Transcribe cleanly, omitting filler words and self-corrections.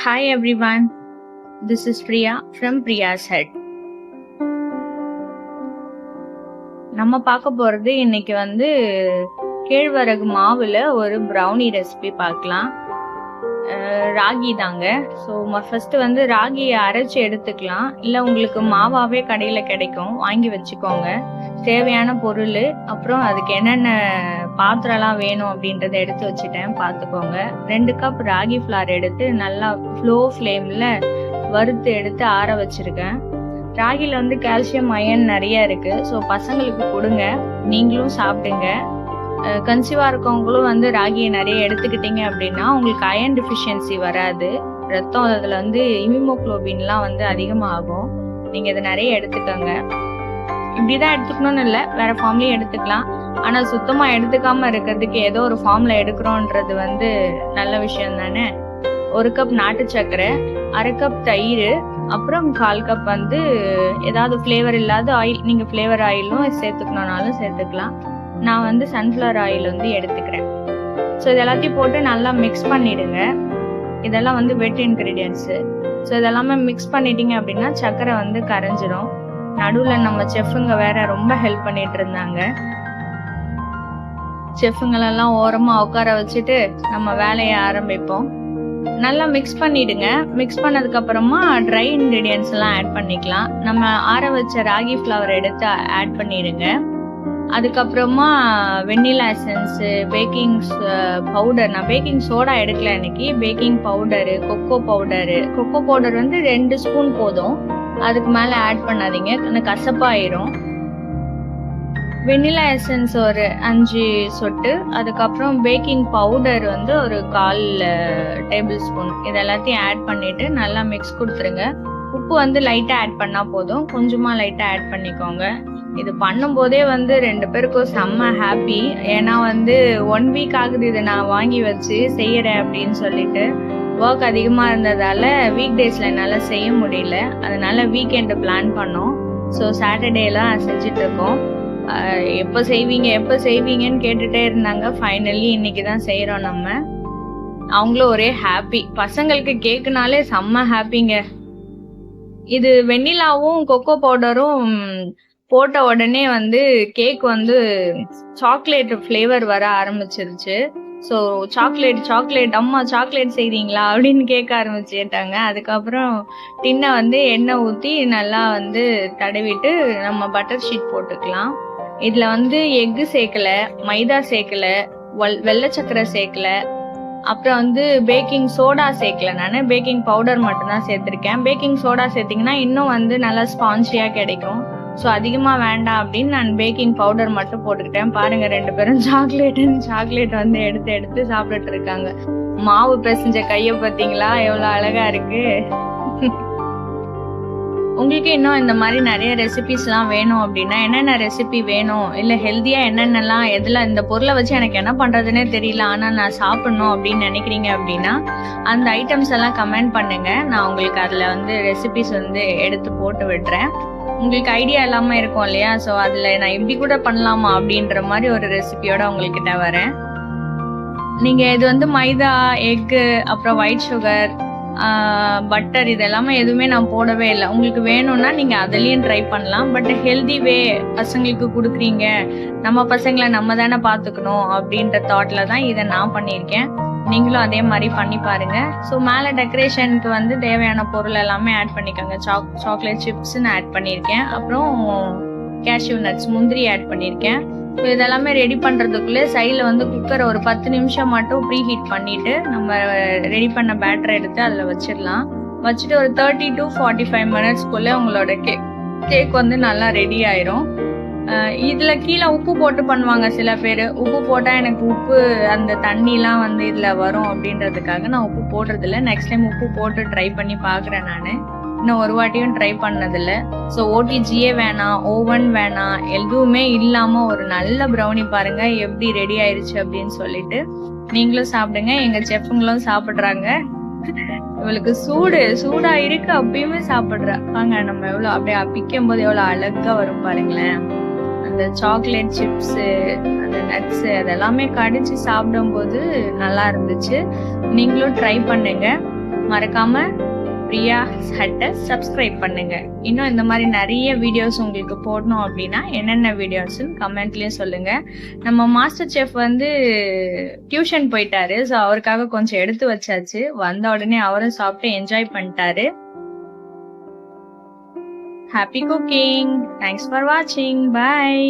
Hi everyone, this is Priya from Priya's Head. நம்ம பார்க்க போறது இன்னைக்கு கேழ்வரகு மாவுல ஒரு ப்ரௌனி ரெசிபி பார்க்கலாம். ராகி தாங்க. ஸோ ஃபர்ஸ்ட் ராகியை அரைச்சி எடுத்துக்கலாம். இல்லை உங்களுக்கு மாவாவே கடையில் கிடைக்கும், வாங்கி வச்சுக்கோங்க. தேவையான பொருள், அப்புறம் அதுக்கு என்னென்ன பாத்திரம்லாம் வேணும் அப்படின்றத எடுத்து வச்சுட்டேன், பார்த்துக்கோங்க. 2 கப் ராகி ஃப்ளார் எடுத்து நல்லா ஸ்லோ ஃப்ளேமில் வறுத்து எடுத்து ஆற வச்சுருக்கேன். ராகியில் கால்சியம் அயன் நிறைய இருக்குது. ஸோ பசங்களுக்கு கொடுங்க, நீங்களும் சாப்பிடுங்க. கன்சீவாக இருக்கவங்களும் ராகியை நிறைய எடுத்துக்கிட்டீங்க அப்படின்னா உங்களுக்கு அயன் டிஃபிஷியன்சி வராது. ரத்தம் அதில் ஹீமோகுளோபின்லாம் அதிகமாகும். நீங்கள் இதை நிறைய எடுத்துக்கோங்க. இப்படிதான் எடுத்துக்கணும்னு இல்லை, வேற ஃபார்ம்லயும் எடுத்துக்கலாம். ஆனால் சுத்தமாக எடுத்துக்காம இருக்கிறதுக்கு ஏதோ ஒரு ஃபார்ம்ல எடுக்கிறோன்றது நல்ல விஷயம் தானே. 1 கப் நாட்டு சர்க்கரை, 1/2 கப் தயிர், அப்புறம் 1/4 கப் ஏதாவது ஃப்ளேவர் இல்லாத ஆயில், நீங்கள் ஃப்ளேவர் ஆயிலும் சேர்த்துக்கணும்னாலும் சேர்த்துக்கலாம். நான் சன்ஃப்ளவர் ஆயில் எடுத்துக்கிறேன். ஸோ இது எல்லாத்தையும் போட்டு நல்லா மிக்ஸ் பண்ணிடுங்க. இதெல்லாம் வெட் இன்க்ரீடியன்ஸு. ஸோ இதெல்லாமே மிக்ஸ் பண்ணிட்டீங்க அப்படின்னா சர்க்கரை கரைஞ்சிடும். நடுவில் நம்ம செஃப்புங்க வேற ரொம்ப ஹெல்ப் பண்ணிட்டு இருந்தாங்க. செஃப்புங்களெல்லாம் ஓரமாக உட்கார வச்சுட்டு நம்ம வேலையை ஆரம்பிப்போம். நல்லா மிக்ஸ் பண்ணிடுங்க. மிக்ஸ் பண்ணதுக்கு அப்புறமா ட்ரை இன்க்ரீடியன்ஸ் எல்லாம் ஆட் பண்ணிக்கலாம். நம்ம ஆற வச்ச ராகி ஃப்ளவர் எடுத்து ஆட் பண்ணிடுங்க. அதுக்கப்புறமா வெண்ணிலா எசன்ஸு, பேக்கிங் பவுடர், நான் பேக்கிங் சோடா எடுக்கல இன்னைக்கு, baking powder, cocoa powder. Cocoa powder 2 spoon போதும், அதுக்கு மேலே ஆட் பண்ணாதீங்க, கொஞ்சம் கசப்பாயிரும். வெண்ணிலா எசன்ஸ் ஒரு 5 சொட்டு, அதுக்கப்புறம் பேக்கிங் பவுடர் ஒரு 1/4 டேபிள் ஸ்பூன். இது எல்லாத்தையும் ஆட் பண்ணிட்டு நல்லா மிக்ஸ் கொடுத்துருங்க. உப்பு லைட்டாக ஆட் பண்ணால் போதும், கொஞ்சமாக லைட்டாக ஆட் பண்ணிக்கோங்க. இது பண்ணும்போதே 2 பேருக்கும் செம்ம ஹாப்பி. ஏன்னா 1 வீக் ஆகுது இதை நான் வாங்கி வச்சு செய்யறேன் அப்படின்னு சொல்லிட்டு. ஒர்க் அதிகமாக இருந்ததால வீக் டேஸில் என்னால் செய்ய முடியல, அதனால வீக்கெண்டு பிளான் பண்ணோம். ஸோ சாட்டர்டேலாம் செஞ்சுட்டு இருக்கோம். எப்போ செய்வீங்கன்னு கேட்டுட்டே இருந்தாங்க. ஃபைனலி இன்னைக்கு தான் செய்கிறோம் நம்ம. அவங்களும் ஒரே ஹாப்பி. பசங்களுக்கு கேக்குனாலே செம்ம ஹாப்பிங்க. இது வெண்ணிலாவும் கொக்கோ பவுடரும் போட்ட உடனே கேக் சாக்லேட் ஃப்ளேவர் வர ஆரம்பிச்சிருச்சு. ஸோ சாக்லேட் அம்மா சாக்லேட் செய்றீங்களா அப்படின்னு கேட்க ஆரம்பிச்சுட்டாங்க. அதுக்கப்புறம் டின்னை எண்ணெய் ஊற்றி நல்லா தடவிட்டு நம்ம பட்டர் ஷீட் போட்டுக்கலாம். இதில் எக்கு சேர்க்கலை, மைதா சேர்க்கலை, வெள்ளை சக்கரை சேர்க்கலை, அப்புறம் பேக்கிங் சோடா சேர்க்கல. நான் பேக்கிங் பவுடர் மட்டும்தான் சேர்த்துருக்கேன். பேக்கிங் சோடா சேர்த்திங்கன்னா இன்னும் நல்லா ஸ்பான்ஜியாக கிடைக்கும். ஸோ அதிகமாக வேண்டாம் அப்படின்னு நான் பேக்கிங் பவுடர் மட்டும் போட்டுக்கிட்டேன். பாருங்க, 2 பேரும் சாக்லேட் எடுத்து சாப்பிட்டுட்டு இருக்காங்க. மாவு பிசைஞ்ச கையை பார்த்தீங்களா, எவ்வளோ அழகா இருக்கு. உங்களுக்கு இன்னும் இந்த மாதிரி நிறைய ரெசிபிஸ்லாம் வேணும் அப்படின்னா, என்னென்ன ரெசிபி வேணும், இல்லை ஹெல்த்தியாக என்னென்னலாம், எதில் இந்த பொருளை வச்சு எனக்கு என்ன பண்ணுறதுன்னே தெரியல ஆனால் நான் சாப்பிட்ணும் அப்படின்னு நினைக்கிறீங்க அப்படின்னா அந்த ஐட்டம்ஸ் எல்லாம் கமெண்ட் பண்ணுங்கள். நான் உங்களுக்கு அதில் ரெசிபிஸ் எடுத்து போட்டு விடுறேன். உங்களுக்கு ஐடியா இல்லாமல் இருக்கும் இல்லையா, ஸோ அதில் நான் இப்படி கூட பண்ணலாமா அப்படின்ற மாதிரி ஒரு ரெசிபியோட உங்கள்கிட்ட வரேன். நீங்கள் இது மைதா, எக்கு, அப்புறம் ஒயிட் சுகர், பட்டர், இது எல்லாமே எதுவுமே நான் போடவே இல்லை. உங்களுக்கு வேணும்னா நீங்கள் அதுலேயும் ட்ரை பண்ணலாம். பட் ஹெல்தி வே பசங்களுக்கு கொடுக்குறீங்க, நம்ம பசங்களை நம்ம தானே பார்த்துக்கணும் அப்படின்ற தாட்டில் தான் இதை நான் பண்ணியிருக்கேன். நீங்களும் அதே மாதிரி பண்ணி பாருங்க. ஸோ மேலே டெக்கரேஷனுக்கு தேவையான பொருள் எல்லாமே ஆட் பண்ணிக்கோங்க. சாக்லேட் சிப்ஸ்ன்னு ஆட் பண்ணியிருக்கேன், அப்புறம் கேஷ்யூ நட்ஸ், முந்திரி ஆட் பண்ணியிருக்கேன். ஸோ இதெல்லாமே ரெடி பண்ணுறதுக்குள்ளே சைடில் குக்கரை ஒரு 10 நிமிஷம் மட்டும் ப்ரீ ஹீட் பண்ணிவிட்டு நம்ம ரெடி பண்ண பேட்டரை எடுத்து அதில் வச்சிடலாம். வச்சுட்டு ஒரு 30 to 45 மினிட்ஸ்க்குள்ளே உங்களோட கேக் நல்லா ரெடி ஆயிரும். இதில் கீழே உப்பு போட்டு பண்ணுவாங்க சில பேர். உப்பு போட்டால் எனக்கு உப்பு அந்த தண்ணிலாம் இதில் வரும் அப்படின்றதுக்காக நான் உப்பு போடுறதில்ல. நெக்ஸ்ட் டைம் உப்பு போட்டு ட்ரை பண்ணி பார்க்குறேன். நான் இன்னும் ஒரு வாட்டியும் ட்ரை பண்ணதில்லை. ஸோ ஓடிஜியே வேணாம், ஓவன் வேணாம், எதுவுமே இல்லாமல் ஒரு நல்ல ப்ரௌனி பாருங்கள் எப்படி ரெடி ஆயிடுச்சு அப்படின்னு சொல்லிட்டு நீங்களும் சாப்பிடுங்க. எங்கள் செஃப்புங்களும் சாப்பிட்றாங்க. இவளுக்கு சூடா இருக்கு அப்பயுமே சாப்பிட்றா. வாங்க, நம்ம எவ்வளோ அப்படியே பிக்கும் போது எவ்வளோ அழகா வரும் பாருங்களேன். அந்த சாக்லேட் சிப்ஸு, அந்த நட்ஸு, அதெல்லாமே கடிச்சு சாப்பிடும்போது நல்லா இருந்துச்சு. நீங்களும் ட்ரை பண்ணுங்க. மறக்காம பிரியா ஹட்டை சப்ஸ்கிரைப் பண்ணுங்க. இன்னும் இந்த மாதிரி நிறைய வீடியோஸ் உங்களுக்கு போடணும் அப்படின்னா என்னென்ன வீடியோஸ்ன்னு கமெண்ட்லயும் சொல்லுங்க. நம்ம மாஸ்டர் செஃப் வந்து டியூஷன் போயிட்டாரு. ஸோ அவருக்காக கொஞ்சம் எடுத்து வச்சாச்சு. வந்த உடனே அவரும் சாப்பிட்டு என்ஜாய் பண்ணிட்டாரு. Happy cooking. தேங்க்ஸ் ஃபார் வாட்சிங். பை.